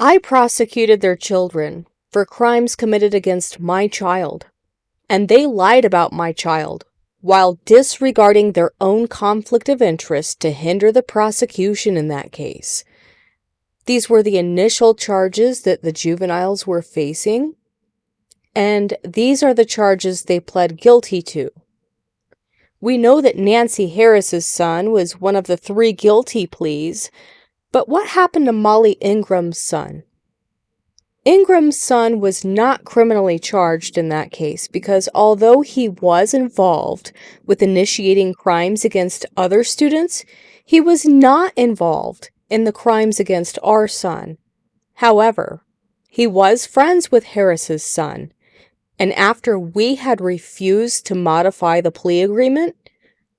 I prosecuted their children for crimes committed against my child, and they lied about my child while disregarding their own conflict of interest to hinder the prosecution in that case. These were the initial charges that the juveniles were facing, and these are the charges they pled guilty to. We know that Nancy Harris's son was one of the 3 guilty pleas, but what happened to Molly Ingram's son? Ingram's son was not criminally charged in that case because although he was involved with initiating crimes against other students, he was not involved in the crimes against our son. However, he was friends with Harris's son, and after we had refused to modify the plea agreement,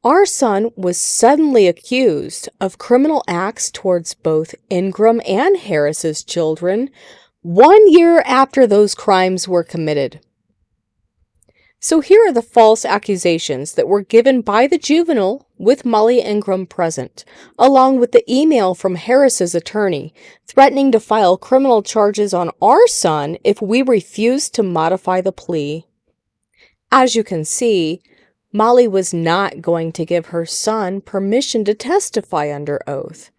our son was suddenly accused of criminal acts towards both Ingram and Harris's children 1 year after those crimes were committed. So here are the false accusations that were given by the juvenile with Molly Ingram present, along with the email from Harris's attorney threatening to file criminal charges on our son if we refused to modify the plea. As you can see, Molly was not going to give her son permission to testify under oath.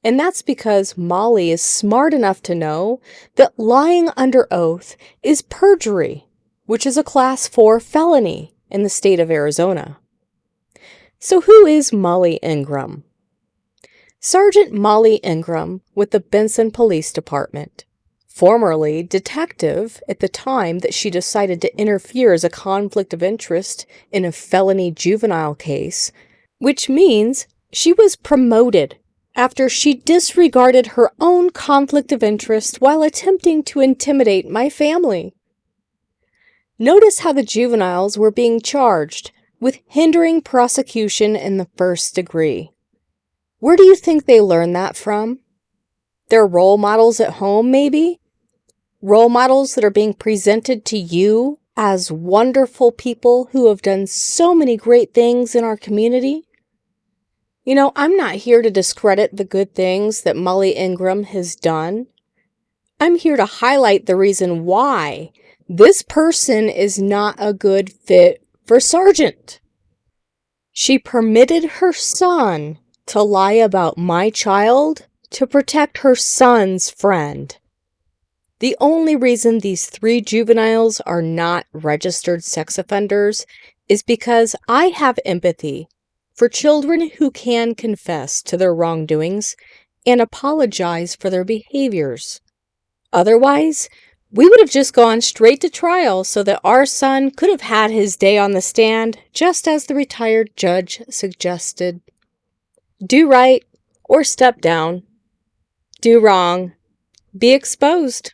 And that's because Molly is smart enough to know that lying under oath is perjury, which is a Class 4 felony in the state of Arizona. So who is Molly Ingram? Sergeant Molly Ingram with the Benson Police Department, formerly detective at the time that she decided to interfere as a conflict of interest in a felony juvenile case, which means she was promoted after she disregarded her own conflict of interest while attempting to intimidate my family. Notice how the juveniles were being charged with hindering prosecution in the 1st degree. Where do you think they learned that from? Their role models at home, maybe? Role models that are being presented to you as wonderful people who have done so many great things in our community? You know, I'm not here to discredit the good things that Molly Ingram has done. I'm here to highlight the reason why this person is not a good fit for Sergeant. She permitted her son to lie about my child to protect her son's friend. The only reason these 3 juveniles are not registered sex offenders is because I have empathy for children who can confess to their wrongdoings and apologize for their behaviors. Otherwise, we would have just gone straight to trial so that our son could have had his day on the stand, just as the retired judge suggested. Do right or step down. Do wrong. Be exposed.